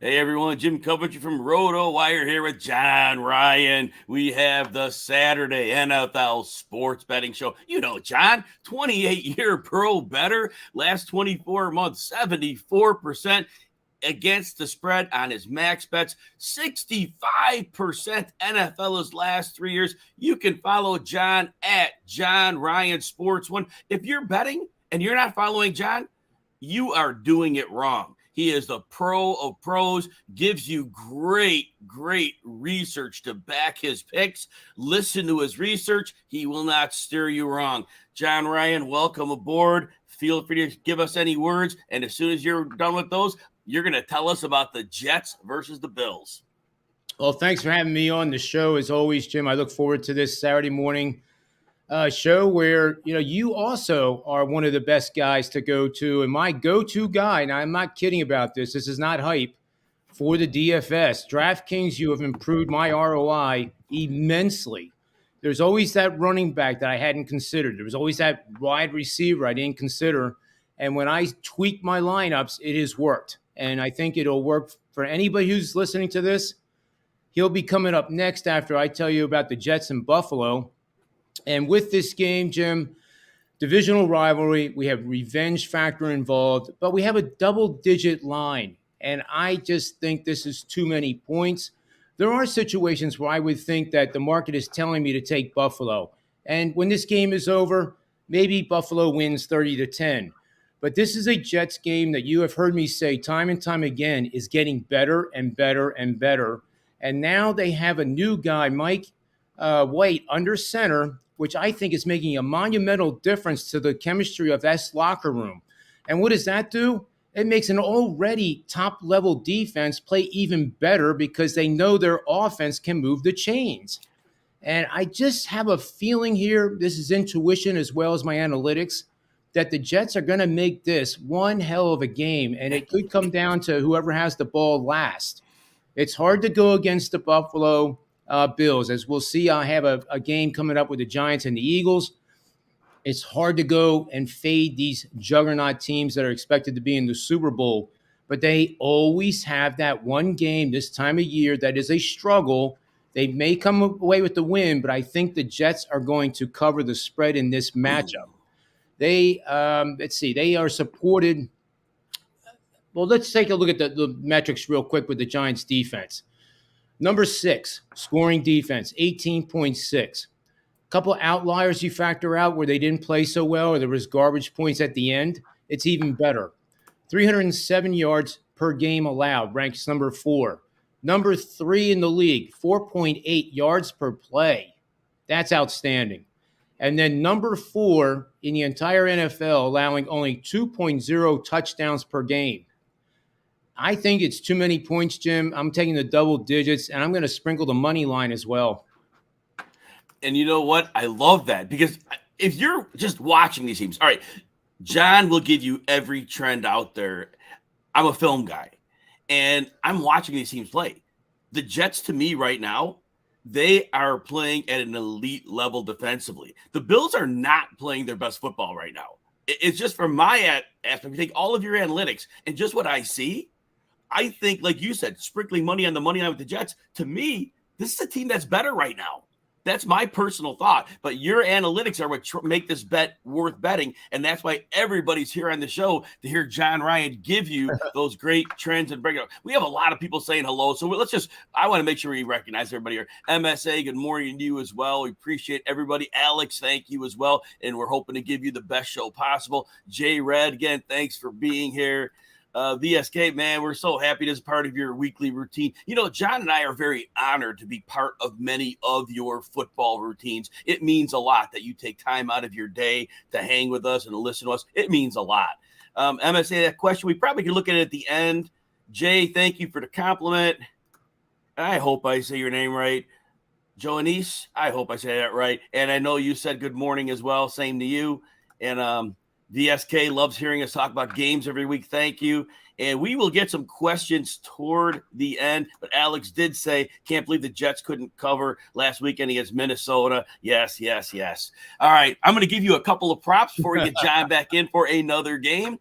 Hey everyone, Jim Coventry from RotoWire here with John Ryan. We have the Saturday NFL sports betting show. You know, John, 28-year pro bettor, last 24 months, 74% against the spread on his max bets, 65% NFL his last 3 years. You can follow John at John Ryan Sports One. If you're betting and you're not following John, you are doing it wrong. He is the pro of pros, gives you great research to back his picks. Listen to his research. He will not steer you wrong. John Ryan, welcome aboard. Feel free to give us any words. And as soon as you're done with those, you're going to tell us about the Jets versus the Bills. Well, thanks for having me on the show. As always, Jim, I look forward to this Saturday morning show where, you also are one of the best guys to go to. And my go-to guy, and I'm not kidding about this, this is not hype, for the DFS. DraftKings, you have improved my ROI immensely. There's always that running back that I hadn't considered. There was always that wide receiver I didn't consider. And when I tweak my lineups, it has worked. And I think it'll work for anybody who's listening to this. He'll be coming up next after I tell you about the Jets and Buffalo. And with this game, Jim, divisional rivalry, we have revenge factor involved, but we have a double-digit line. And I just think this is too many points. There are situations where I would think that the market is telling me to take Buffalo. And when this game is over, maybe Buffalo wins 30-10. But this is a Jets game that you have heard me say time and time again is getting better and better and better. And now they have a new guy, Mike White, under center, which I think is making a monumental difference to the chemistry of that locker room. And what does that do? It makes an already top-level defense play even better because they know their offense can move the chains. And I just have a feeling here, this is intuition as well as my analytics, that the Jets are going to make this one hell of a game, and it could come down to whoever has the ball last. It's hard to go against the Buffalo Bills. As we'll see, I have a game coming up with the Giants and the Eagles. It's hard to go and fade these juggernaut teams that are expected to be in the Super Bowl, but they always have that one game this time of year that is a struggle. They may come away with the win, but I think the Jets are going to cover the spread in this matchup. They, they are supported. Well, let's take a look at the metrics real quick with the Giants defense. Number 6, scoring defense, 18.6. A couple of outliers you factor out where they didn't play so well or there was garbage points at the end. It's even better. 307 yards per game allowed, ranks number 4. Number 3 in the league, 4.8 yards per play. That's outstanding. And then number 4 in the entire NFL, allowing only 2.0 touchdowns per game. I think it's too many points, Jim. I'm taking the double digits, and I'm going to sprinkle the money line as well. And you know what? I love that because if you're just watching these teams, all right, John will give you every trend out there. I'm a film guy, and I'm watching these teams play. The Jets, to me right now, they are playing at an elite level defensively. The Bills are not playing their best football right now. It's just from my aspect, take all of your analytics and just what I see, I think, like you said, sprinkling money on the money line with the Jets, to me, this is a team that's better right now. That's my personal thought. But your analytics are what make this bet worth betting. And that's why everybody's here on the show to hear John Ryan give you those great trends and breakdown. We have a lot of people saying hello. So I want to make sure we recognize everybody here. MSA, good morning to you as well. We appreciate everybody. Alex, thank you as well. And we're hoping to give you the best show possible. Jay Red, again, thanks for being here. VSK, man, we're so happy this is part of your weekly routine. You know, John and I are very honored to be part of many of your football routines. It means a lot that you take time out of your day to hang with us and to listen to us. It means a lot. MSA, that question, we probably could look at it at the end. Jay, thank you for the compliment. I hope I say your name right. Joanise, I hope I say that right. And I know you said good morning as well. Same to you. And VSK loves hearing us talk about games every week. Thank you. And we will get some questions toward the end. But Alex did say, can't believe the Jets couldn't cover last weekend against Minnesota. Yes. All right. I'm going to give you a couple of props before we get John back in for another game.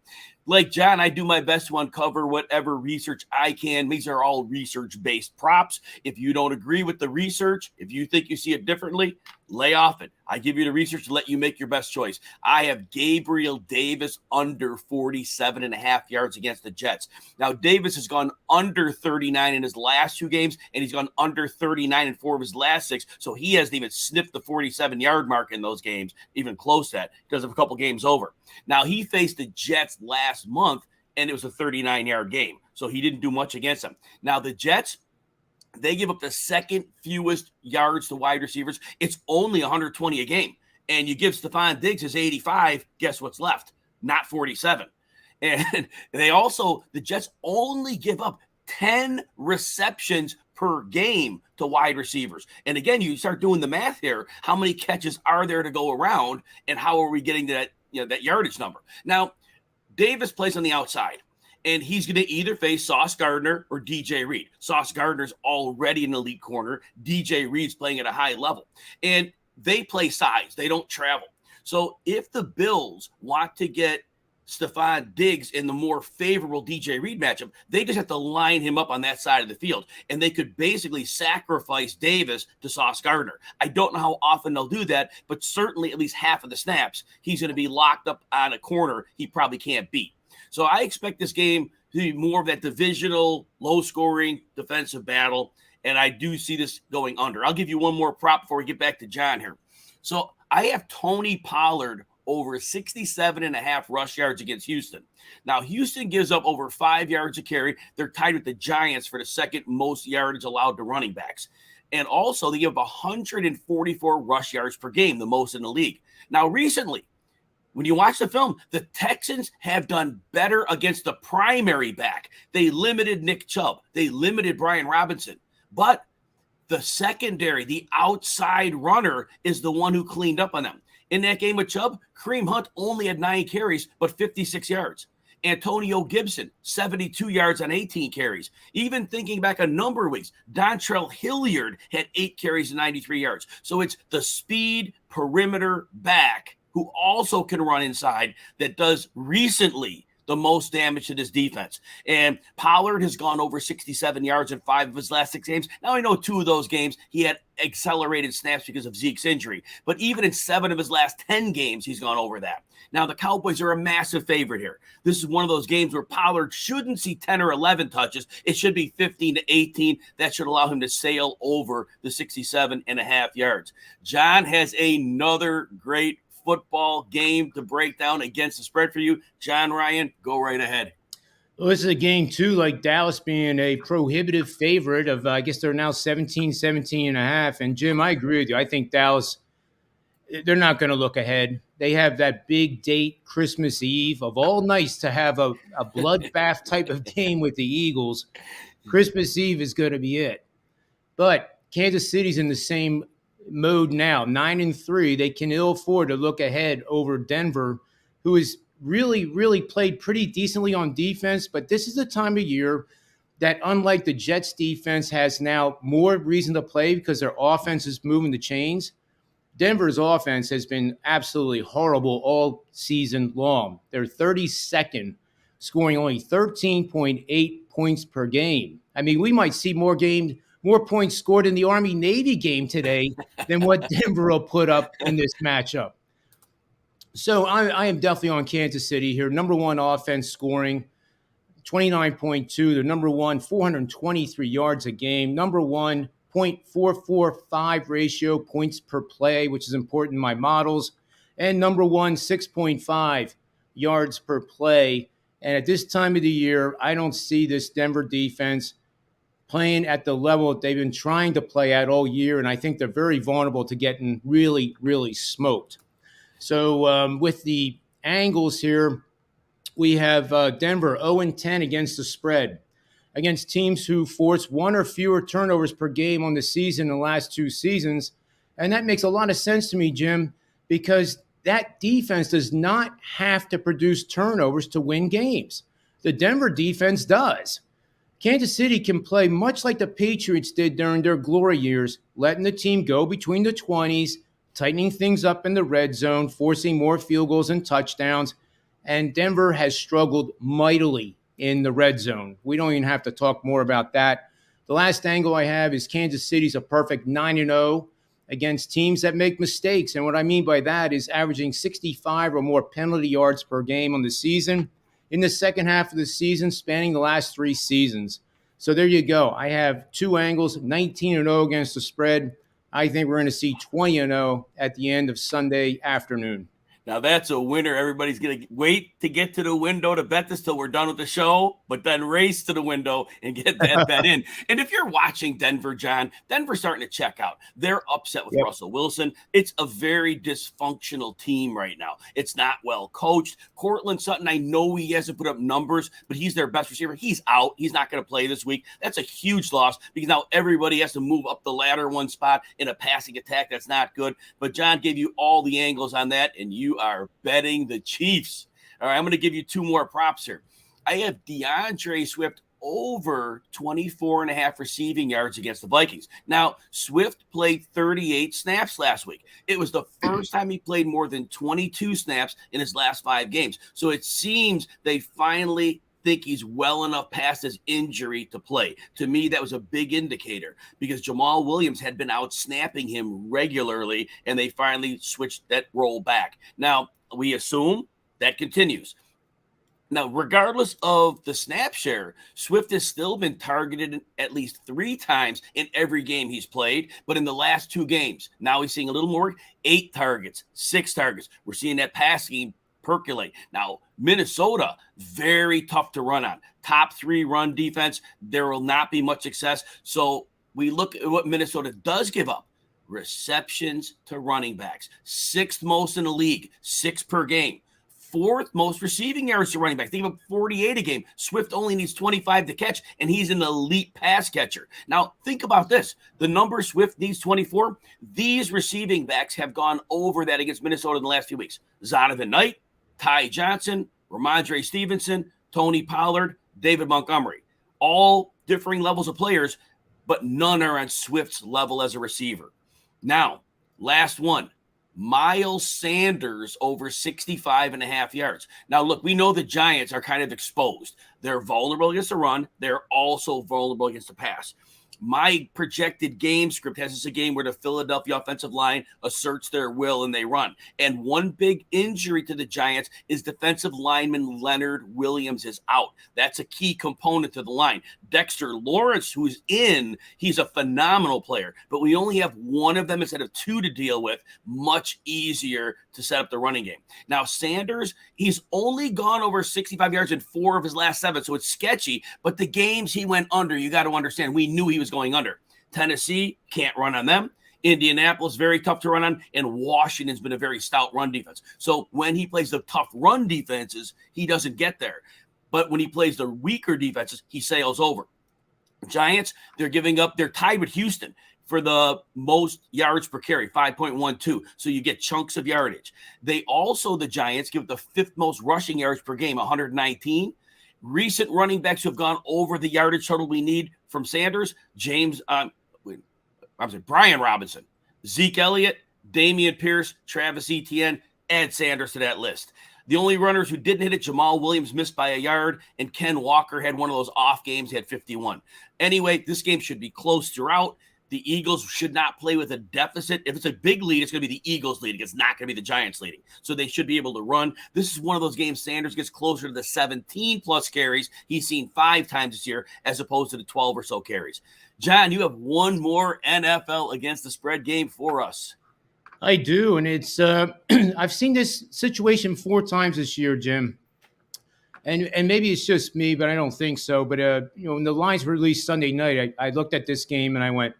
Like John, I do my best to uncover whatever research I can. These are all research-based props. If you don't agree with the research, if you think you see it differently, lay off it. I give you the research to let you make your best choice. I have Gabriel Davis under 47.5 yards against the Jets. Now, Davis has gone under 39 in his last 2 games, and he's gone under 39 in 4 of his last 6. So he hasn't even sniffed the 47-yard mark in those games, even close to that, because of a couple games over. Now, he faced the Jets last month, and it was a 39-yard game. So he didn't do much against them. Now, the Jets, they give up the second fewest yards to wide receivers. It's only 120 a game. And you give Stephon Diggs his 85, guess what's left? Not 47. And the Jets only give up 10 receptions per game to wide receivers. And again, you start doing the math here. How many catches are there to go around? And how are we getting to that yardage number? Now, Davis plays on the outside. And he's going to either face Sauce Gardner or DJ Reed. Sauce Gardner's already an elite corner. DJ Reed's playing at a high level. And they play size. They don't travel. So if the Bills want to get Stephon Diggs in the more favorable DJ Reed matchup, they just have to line him up on that side of the field. And they could basically sacrifice Davis to Sauce Gardner. I don't know how often they'll do that, but certainly at least half of the snaps, he's going to be locked up on a corner he probably can't beat. So I expect this game to be more of that divisional, low-scoring defensive battle, and I do see this going under. I'll give you one more prop before we get back to John here. So I have Tony Pollard over 67.5 rush yards against Houston. Now, Houston gives up over 5 yards a carry. They're tied with the Giants for the second most yardage allowed to running backs. And also, they give up 144 rush yards per game, the most in the league. Now, recently, when you watch the film, the Texans have done better against the primary back. They limited Nick Chubb. They limited Brian Robinson. But the secondary, the outside runner, is the one who cleaned up on them. In that game with Chubb, Kareem Hunt only had 9 carries, but 56 yards. Antonio Gibson, 72 yards on 18 carries. Even thinking back a number of weeks, Dontrell Hilliard had 8 carries and 93 yards. So it's the speed perimeter back who also can run inside that does recently the most damage to this defense. And Pollard has gone over 67 yards in 5 of his last 6 games. Now, I know 2 of those games he had accelerated snaps because of Zeke's injury. But even in 7 of his last 10 games, he's gone over that. Now, the Cowboys are a massive favorite here. This is one of those games where Pollard shouldn't see 10 or 11 touches. It should be 15 to 18. That should allow him to sail over the 67.5 yards. John has another great football game to break down against the spread for you. John Ryan, go right ahead. Well, this is a game, too, like Dallas being a prohibitive favorite of, I guess they're now 17.5. And, Jim, I agree with you. I think Dallas, they're not going to look ahead. They have that big date, Christmas Eve, of all nights to have a bloodbath type of game with the Eagles. Christmas Eve is going to be it. But Kansas City's in the same mode now, 9-3. They can ill afford to look ahead over Denver, who has really played pretty decently on defense. But this is the time of year that, unlike the Jets defense, has now more reason to play because their offense is moving the chains. Denver's offense has been absolutely horrible all season long. They're 32nd, scoring only 13.8 points per game. I mean, we might see more points scored in the Army-Navy game today than what Denver will put up in this matchup. So I am definitely on Kansas City here. Number 1 offense scoring, 29.2. They're number 1, 423 yards a game. Number 1, 0.445 ratio points per play, which is important in my models. And number 1, 6.5 yards per play. And at this time of the year, I don't see this Denver defense playing at the level that they've been trying to play at all year, and I think they're very vulnerable to getting really smoked. So with the angles here, we have Denver 0-10 against the spread, against teams who force 1 or fewer turnovers per game on the season in the last 2 seasons. And that makes a lot of sense to me, Jim, because that defense does not have to produce turnovers to win games. The Denver defense does. Kansas City can play much like the Patriots did during their glory years, letting the team go between the 20s, tightening things up in the red zone, forcing more field goals and touchdowns. and Denver has struggled mightily in the red zone. We don't even have to talk more about that. The last angle I have is Kansas City's a perfect 9-0 against teams that make mistakes. And what I mean by that is averaging 65 or more penalty yards per game on the season in the second half of the season, spanning the last 3 seasons. So there you go. I have 2 angles, 19-0 against the spread. I think we're going to see 20-0 at the end of Sunday afternoon. Now that's a winner. Everybody's going to wait to get to the window to bet this till we're done with the show, but then race to the window and get that bet in. And if you're watching Denver, John, Denver's starting to check out. They're upset with Russell Wilson. It's a very dysfunctional team right now. It's not well coached. Cortland Sutton, I know he hasn't put up numbers, but he's their best receiver. He's out. He's not going to play this week. That's a huge loss because now everybody has to move up the ladder one spot in a passing attack. That's not good. But John gave you all the angles on that, and you are betting the Chiefs. All right, I'm going to give you 2 more props here. I have DeAndre Swift over 24.5 receiving yards against the Vikings. Now, Swift played 38 snaps last week. It was the first time he played more than 22 snaps in his last 5 games. So it seems they finally think he's well enough past his injury to play. To me, that was a big indicator because Jamal Williams had been out snapping him regularly, and they finally switched that role back. Now, we assume that continues. Now, regardless of the snap share, Swift has still been targeted at least 3 times in every game he's played, but in the last 2 games, now he's seeing a little more, 8 targets, 6 targets. We're seeing that passing percolate. Now, Minnesota, very tough to run on. Top 3 run defense. There will not be much success. So we look at what Minnesota does give up. Receptions to running backs. 6th most in the league, 6 per game. 4th most receiving yards to running back. Think about 48 a game. Swift only needs 25 to catch, and he's an elite pass catcher. Now, think about this. The number Swift needs 24. These receiving backs have gone over that against Minnesota in the last few weeks. Zonovan Knight, Ty Johnson, Ramondre Stevenson, Tony Pollard, David Montgomery. All differing levels of players, but none are on Swift's level as a receiver. Now, last one. Miles Sanders over 65.5 yards. Now, look, we know the Giants are kind of exposed. They're vulnerable against the run. They're also vulnerable against the pass. My projected game script has this a game where the Philadelphia offensive line asserts their will and they run. And one big injury to the Giants is defensive lineman Leonard Williams is out. That's a key component to the line. Dexter Lawrence, who's in, he's a phenomenal player, but we only have one of them instead of 2 to deal with. Much easier to set up the running game. Now, Sanders, he's only gone over 65 yards in 4 of his last 7, so it's sketchy, but the games he went under, you got to understand, we knew he was going under. Tennessee, can't run on them. Indianapolis, very tough to run on. And Washington's been a very stout run defense. So when he plays the tough run defenses, he doesn't get there. But when he plays the weaker defenses, he sails over. Giants, they're giving up. They're tied with Houston for the most yards per carry, 5.12. So you get chunks of yardage. They also, the Giants, give the 5th most rushing yards per game, 119. Recent running backs who have gone over the yardage total we need from Sanders, Brian Robinson, Zeke Elliott, Damian Pierce, Travis Etienne, add Sanders to that list. The only runners who didn't hit it, Jamal Williams missed by a yard, and Ken Walker had one of those off games. He had 51. Anyway, this game should be close throughout. The Eagles should not play with a deficit. If it's a big lead, it's going to be the Eagles leading. It's not going to be the Giants leading. So they should be able to run. This is one of those games Sanders gets closer to the 17-plus carries he's seen 5 times this year as opposed to the 12 or so carries. John, you have one more NFL against the spread game for us. I do, and it's I've seen this situation 4 times this year, Jim. And maybe it's just me, but I don't think so. But when the lines were released Sunday night, I looked at this game and I went,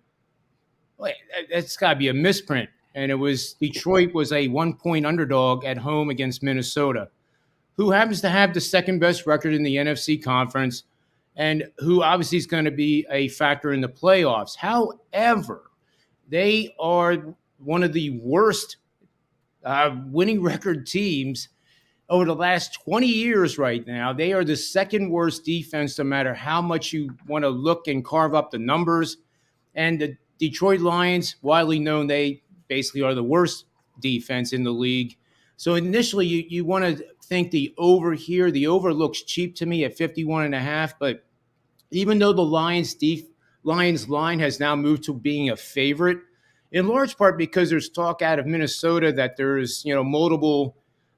wait, that's got to be a misprint. And it was Detroit was a 1-point underdog at home against Minnesota, who happens to have the 2nd best record in the NFC conference and who obviously is going to be a factor in the playoffs. However, they are one of the worst winning record teams over the last 20 years right now. They are the 2nd worst defense, no matter how much you want to look and carve up the numbers. And the Detroit Lions, widely known, they basically are the worst defense in the league. So initially, you want to think the over here, the over looks cheap to me at 51.5. But even though the Lions line has now moved to being a favorite, in large part because there's talk out of Minnesota that there's multiple,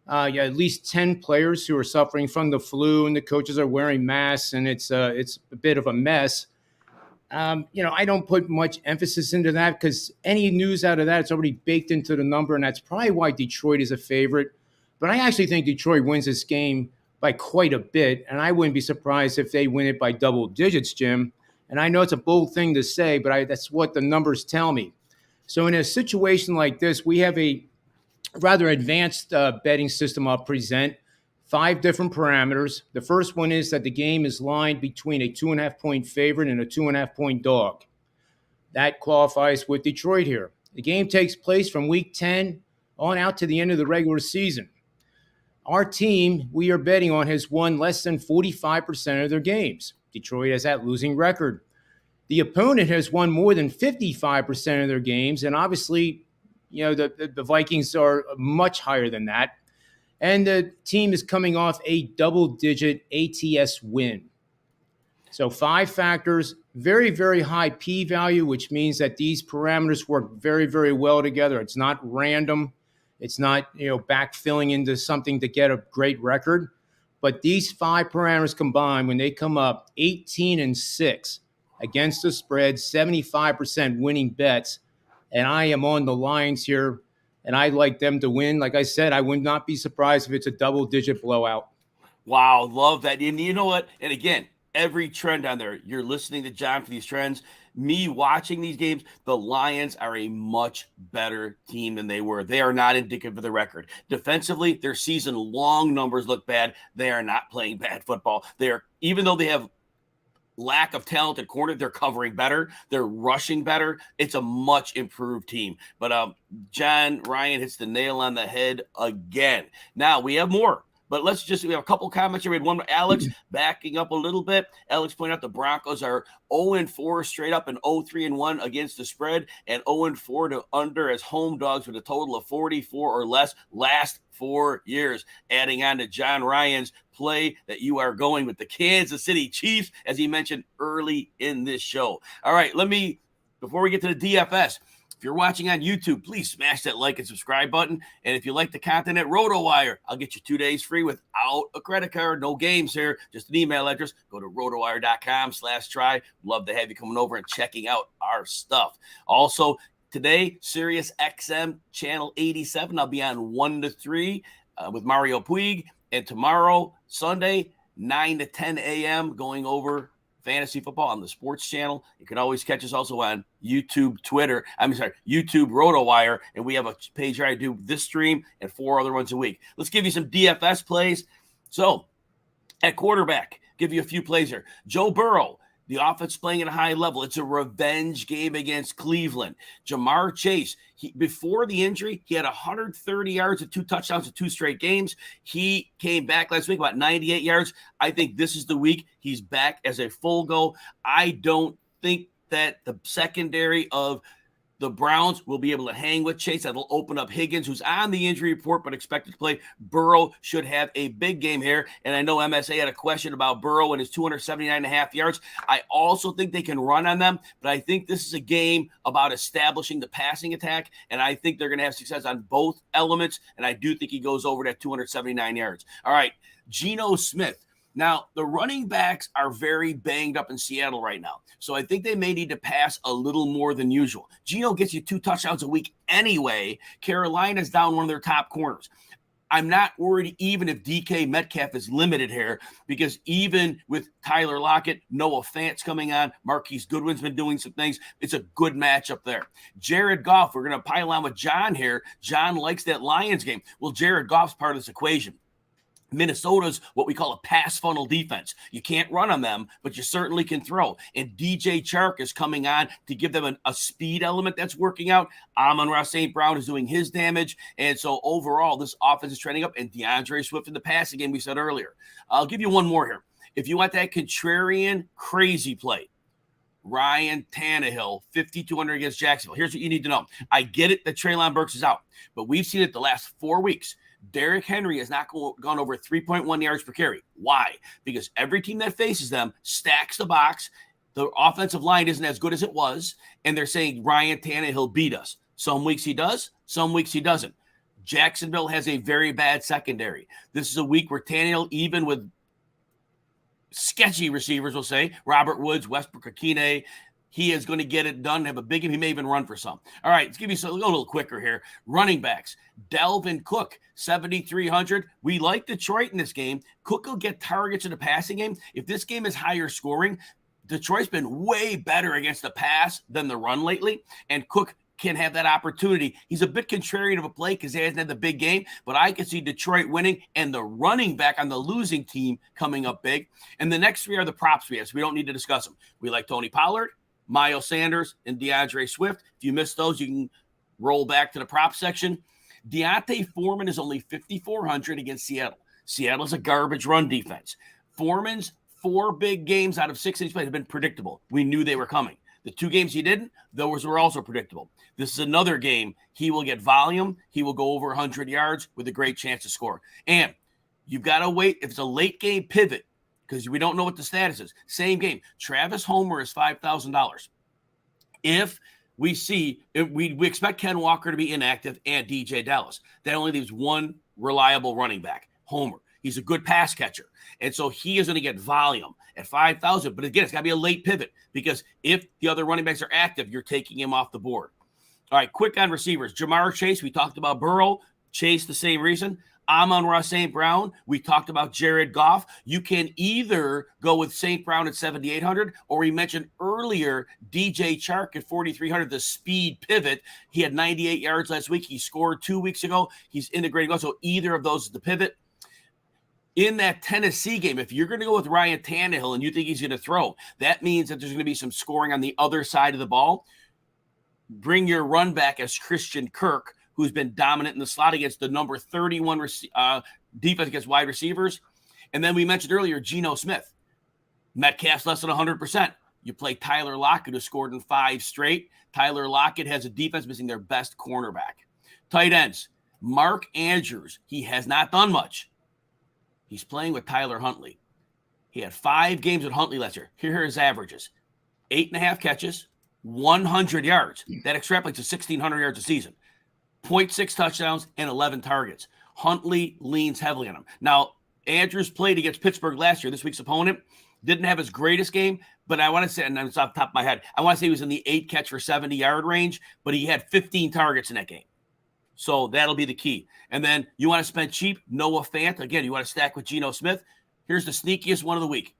at least 10 players who are suffering from the flu, and the coaches are wearing masks, and it's a bit of a mess. I don't put much emphasis into that because any news out of that, it's already baked into the number, and that's probably why Detroit is a favorite. But I actually think Detroit wins this game by quite a bit, and I wouldn't be surprised if they win it by double digits, Jim. And I know it's a bold thing to say, but that's what the numbers tell me. So in a situation like this, we have a rather advanced betting system I'll present. 5 different parameters. The first one is that the game is lined between a 2.5-point favorite and a 2.5-point dog. That qualifies with Detroit here. The game takes place from week 10 on out to the end of the regular season. Our team we are betting on has won less than 45% of their games. Detroit has that losing record. The opponent has won more than 55% of their games, and obviously, the Vikings are much higher than that. And the team is coming off a double-digit ATS win. So 5 factors, very, very high p-value, which means that these parameters work very, very well together. It's not random. It's not, backfilling into something to get a great record. But these 5 parameters combined, when they come up 18-6 against the spread, 75% winning bets, and I am on the Lions here, and I'd like them to win. Like I said, I would not be surprised if it's a double-digit blowout. Wow, love that. And you know what? And again, every trend on there, you're listening to John for these trends. Me watching these games, the Lions are a much better team than they were. They are not indicative of the record. Defensively, their season-long numbers look bad. They are not playing bad football. Even though they have lack of talented corner, they're covering better, they're rushing better. It's a much improved team. But John Ryan hits the nail on the head again. Now we have more, but we have a couple comments here. We had one, Alex, backing up a little bit. Alex pointed out the Broncos are 0-4 straight up and 0-3-1 against the spread, and 0-4 to under as home dogs with a total of 44 or less last 4 years. Adding on to John Ryan's play that you are going with the Kansas City Chiefs, as he mentioned early in this show. All right, before we get to the DFS, if you're watching on YouTube, please smash that like and subscribe button. And if you like the content at RotoWire, I'll get you 2 days free without a credit card. No games here, just an email address. Go to rotowire.com/try. Love to have you coming over and checking out our stuff. Also, today, Sirius XM channel 87. I'll be on 1 to 3 with Mario Puig. And tomorrow, Sunday, 9 to 10 a.m., going over fantasy football on the sports channel. You can always catch us also on YouTube, YouTube RotoWire. And we have a page where I do this stream and 4 other ones a week. Let's give you some DFS plays. So, at quarterback, give you a few plays here. Joe Burrow. The offense playing at a high level. It's a revenge game against Cleveland. Jamar Chase, before the injury, he had 130 yards and 2 touchdowns in 2 straight games. He came back last week, about 98 yards. I think this is the week he's back as a full go. I don't think that the secondary of the Browns will be able to hang with Chase. That'll open up Higgins, who's on the injury report but expected to play. Burrow should have a big game here. And I know MSA had a question about Burrow and his 279.5 yards. I also think they can run on them, but I think this is a game about establishing the passing attack, and I think they're going to have success on both elements, and I do think he goes over that 279 yards. All right, Geno Smith. Now, the running backs are very banged up in Seattle right now, so I think they may need to pass a little more than usual. Geno gets you 2 touchdowns a week anyway. Carolina's down one of their top corners. I'm not worried even if DK Metcalf is limited here, because even with Tyler Lockett, Noah Fant's coming on, Marquise Goodwin's been doing some things. It's a good matchup there. Jared Goff, we're going to pile on with John here. John likes that Lions game. Well, Jared Goff's part of this equation. Minnesota's what we call a pass funnel defense. You can't run on them, but you certainly can throw. And DJ Chark is coming on to give them a speed element that's working out. Amon-Ra St. Brown is doing his damage. And so overall, this offense is trending up. And DeAndre Swift in the passing game we said earlier. I'll give you one more here. If you want that contrarian crazy play, Ryan Tannehill, 5,200 against Jacksonville. Here's what you need to know. I get it that Treylon Burks is out, but we've seen it the last 4 weeks. Derrick Henry has not gone over 3.1 yards per carry. Why? Because every team that faces them stacks the box. The offensive line isn't as good as it was, and they're saying Ryan Tannehill beat us. Some weeks he does, some weeks he doesn't. Jacksonville has a very bad secondary. This is a week where Tannehill, even with sketchy receivers, we'll say, Robert Woods, Westbrook Akine, he is going to get it done, have a big game. He may even run for some. All right, let's give you a little quicker here. Running backs, Dalvin Cook, 7,300. We like Detroit in this game. Cook will get targets in the passing game. If this game is higher scoring, Detroit's been way better against the pass than the run lately, and Cook can have that opportunity. He's a bit contrarian of a play because he hasn't had the big game, but I can see Detroit winning and the running back on the losing team coming up big. And the next three are the props we have, so we don't need to discuss them. We like Tony Pollard, Miles Sanders, and DeAndre Swift. If you missed those, you can roll back to the prop section. Deontay Foreman is only 5,400 against Seattle. Seattle's a garbage run defense. Foreman's 4 big games out of 6 he's played have been predictable. We knew they were coming. The 2 games he didn't, those were also predictable. This is another game. He will get volume. He will go over 100 yards with a great chance to score. And you've got to wait. If it's a late game pivot, because we don't know what the status is. Same game. Travis Homer is $5,000. If we see, we expect Ken Walker to be inactive and DJ Dallas. That only leaves one reliable running back, Homer. He's a good pass catcher. And so he is going to get volume at 5,000. But again, it's got to be a late pivot because if the other running backs are active, you're taking him off the board. All right, quick on receivers. Jamar Chase, we talked about Burrow. Chase, the same reason. Amon-Ra St. Brown, we talked about Jared Goff. You can either go with St. Brown at 7,800, or we mentioned earlier DJ Chark at 4,300, the speed pivot. He had 98 yards last week. He scored 2 weeks ago. He's integrating. So either of those is the pivot. In that Tennessee game, if you're going to go with Ryan Tannehill and you think he's going to throw, that means that there's going to be some scoring on the other side of the ball. Bring your run back as Christian Kirk, who's been dominant in the slot against the number 31 defense against wide receivers. And then we mentioned earlier, Geno Smith. Metcalf's less than 100%. You play Tyler Lockett, who scored in 5 straight. Tyler Lockett has a defense missing their best cornerback. Tight ends, Mark Andrews. He has not done much. He's playing with Tyler Huntley. He had 5 games with Huntley last year. Here are his averages. 8.5 catches, 100 yards. That extrapolates to 1,600 yards a season. 0.6 touchdowns and 11 targets. Huntley leans heavily on him. Now, Andrews played against Pittsburgh last year. This week's opponent didn't have his greatest game, but I want to say, and it's off the top of my head, I want to say he was in the 8 catch for 70-yard range, but he had 15 targets in that game. So that'll be the key. And then you want to spend cheap, Noah Fant. Again, you want to stack with Geno Smith. Here's the sneakiest one of the week.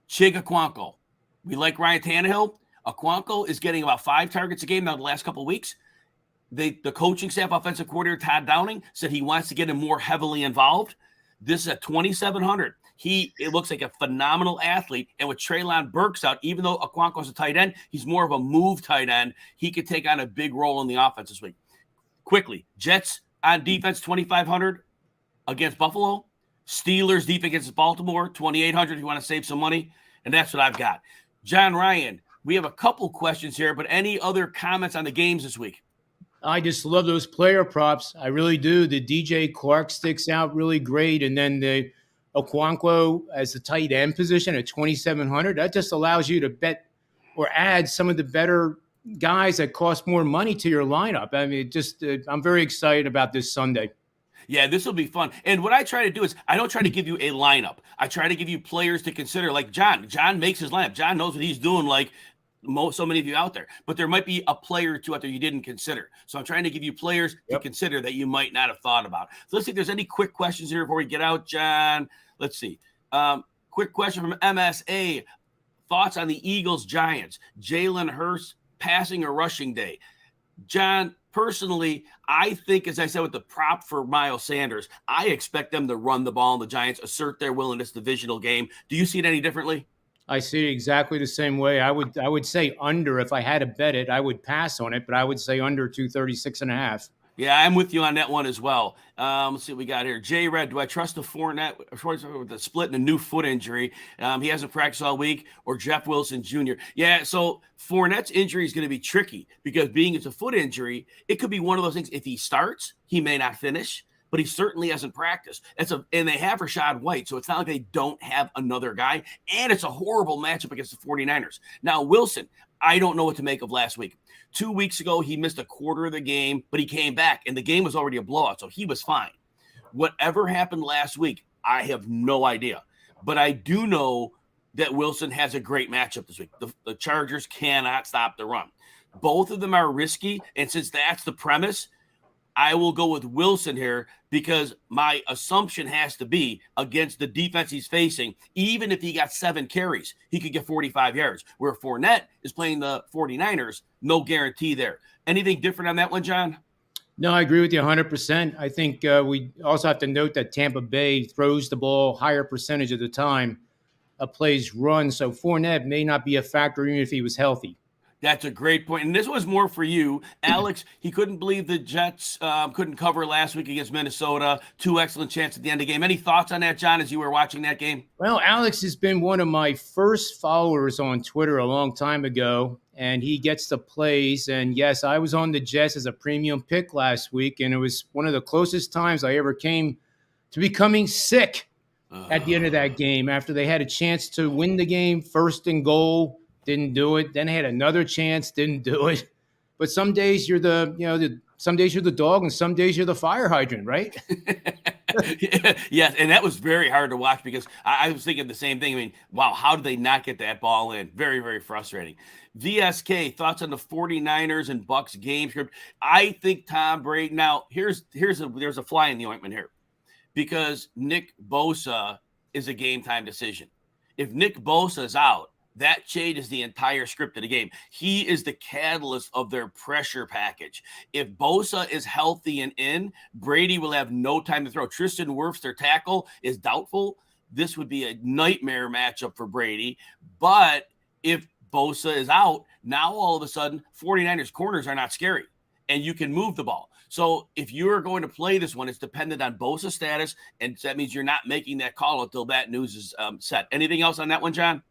Chig Okonkwo. We like Ryan Tannehill. Okonkwo is getting about 5 targets a game now the last couple of weeks. The coaching staff, offensive coordinator Todd Downing, said he wants to get him more heavily involved. This is at 2,700. It looks like a phenomenal athlete. And with Treylon Burks out, even though Okonkwo's a tight end, he's more of a move tight end. He could take on a big role in the offense this week. Quickly, Jets on defense, 2,500 against Buffalo. Steelers defense against Baltimore, 2,800 if you want to save some money. And that's what I've got. John Ryan, we have a couple questions here, but any other comments on the games this week? I just love those player props. I really do. The DJ Clark sticks out really great. And then the Okonkwo as the tight end position at 2,700. That just allows you to bet or add some of the better guys that cost more money to your lineup. I mean, I'm very excited about this Sunday. Yeah, this will be fun. And what I try to do is I don't try to give you a lineup. I try to give you players to consider, like John. John makes his lineup. John knows what he's doing, like so many of you out there. But there might be a player or two out there you didn't consider. So I'm trying to give you players to consider that you might not have thought about. So let's see if there's any quick questions here before we get out, John. Let's see. Quick question from MSA. Thoughts on the Eagles-Giants? Jalen Hurts, passing or rushing day? John, personally, I think, as I said with the prop for Miles Sanders, I expect them to run the ball and the Giants assert their will in this divisional game. Do you see it any differently? I see it exactly the same way. I would say under. If I had to bet it, I would pass on it, but I would say under 236.5. Yeah, I'm with you on that one as well. Let's see what we got here. Jay Red, do I trust the Fournette with the split and a new foot injury? He hasn't practiced all week. Or Jeff Wilson Jr. Yeah, so Fournette's injury is going to be tricky because being it's a foot injury, it could be one of those things. If he starts, he may not finish. but he certainly hasn't practiced. And they have Rashad White, so it's not like they don't have another guy. And it's a horrible matchup against the 49ers. Now, Wilson, I don't know what to make of last week. 2 weeks ago, he missed a quarter of the game, but he came back, and the game was already a blowout, so he was fine. Whatever happened last week, I have no idea. But I do know that Wilson has a great matchup this week. The Chargers cannot stop the run. Both of them are risky, and since that's the premise, I will go with Wilson here because my assumption has to be against the defense he's facing, even if he got 7 carries, he could get 45 yards. Where Fournette is playing the 49ers, no guarantee there. Anything different on that one, John? No, I agree with you 100%. I think we also have to note that Tampa Bay throws the ball higher percentage of the time, plays run. So Fournette may not be a factor even if he was healthy. That's a great point. And this was more for you. Alex, he couldn't believe the Jets couldn't cover last week against Minnesota. 2 excellent chances at the end of the game. Any thoughts on that, John, as you were watching that game? Well, Alex has been one of my first followers on Twitter a long time ago, and he gets the plays. And yes, I was on the Jets as a premium pick last week, and it was one of the closest times I ever came to becoming sick at the end of that game after they had a chance to win the game, 1st and goal. Didn't do it. Then they had another chance, didn't do it. But some days you're some days you're the dog and some days you're the fire hydrant, right? Yes, and that was very hard to watch because I was thinking the same thing. I mean, wow, how did they not get that ball in? Very, very frustrating. VSK, thoughts on the 49ers and Bucks game script? I think Tom Brady. Now, there's a fly in the ointment here because Nick Bosa is a game time decision. If Nick Bosa is out, that changes the entire script of the game. He is the catalyst of their pressure package. If Bosa is healthy and in, Brady will have no time to throw. Tristan Wirfs, their tackle, is doubtful. This would be a nightmare matchup for Brady. But if Bosa is out, now all of a sudden, 49ers corners are not scary, and you can move the ball. So if you're going to play this one, it's dependent on Bosa's status, and that means you're not making that call until that news is set. Anything else on that one, John?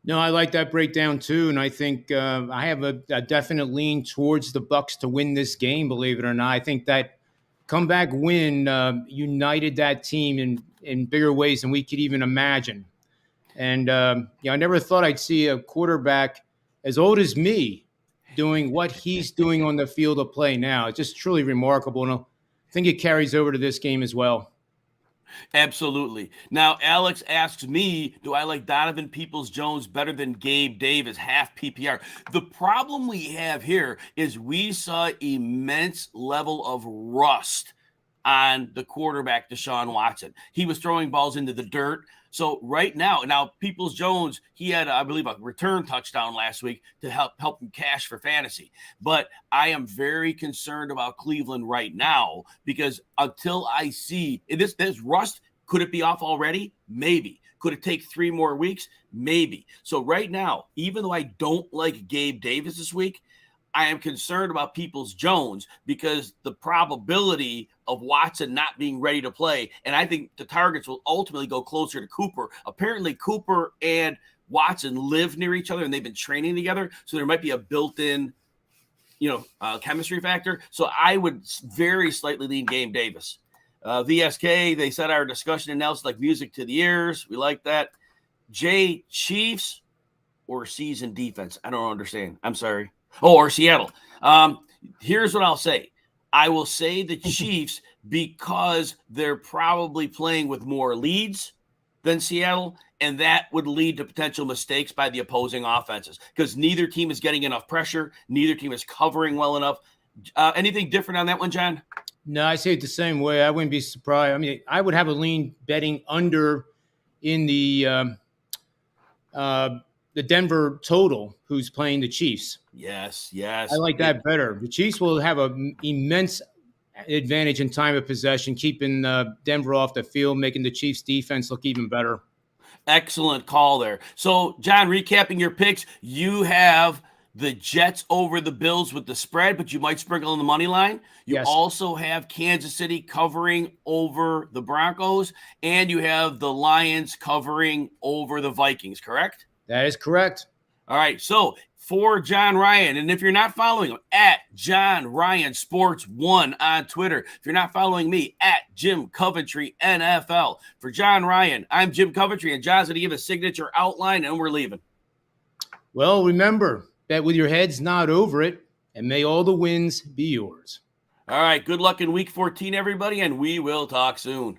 No, I like that breakdown too, and I think I have a definite lean towards the Bucks to win this game. Believe it or not, I think that comeback win united that team in bigger ways than we could even imagine. And I never thought I'd see a quarterback as old as me doing what he's doing on the field of play now. It's just truly remarkable, and I think it carries over to this game as well. Absolutely. Now, Alex asks me, do I like Donovan Peoples-Jones better than Gabe Davis, half PPR? The problem we have here is we saw immense level of rust on the quarterback, Deshaun Watson. He was throwing balls into the dirt. So right now Peoples-Jones, he had, I believe, a return touchdown last week to help him cash for fantasy. But I am very concerned about Cleveland right now because until I see this rust, could it be off already? Maybe. Could it take 3 more weeks? Maybe. So right now, even though I don't like Gabe Davis this week, I am concerned about Peoples-Jones because the probability of Watson not being ready to play, and I think the targets will ultimately go closer to Cooper. Apparently, Cooper and Watson live near each other, and they've been training together, so there might be a built-in, chemistry factor. So I would very slightly lean Gabe Davis. VSK, they said our discussion announced like music to the ears. We like that. Jay, Chiefs or season defense? I don't understand. I'm sorry. Oh, or Seattle. Here's what I'll say. I will say the Chiefs because they're probably playing with more leads than Seattle, and that would lead to potential mistakes by the opposing offenses because neither team is getting enough pressure. Neither team is covering well enough. Anything different on that one, John? No, I say it the same way. I wouldn't be surprised. I mean, I would have a lean betting under in the Denver total, who's playing the Chiefs. Yes. I like that better. The Chiefs will have an immense advantage in time of possession, keeping Denver off the field, making the Chiefs defense look even better. Excellent call there. So, John, recapping your picks, you have the Jets over the Bills with the spread, but you might sprinkle in the money line. You also have Kansas City covering over the Broncos, and you have the Lions covering over the Vikings, correct? That is correct. All right. So for John Ryan, and if you're not following him, at John Ryan Sports 1 on Twitter. If you're not following me, at Jim Coventry NFL. For John Ryan, I'm Jim Coventry, and John's going to give a signature outline, and we're leaving. Well, remember, bet with your heads not over it, and may all the wins be yours. All right. Good luck in week 14, everybody, and we will talk soon.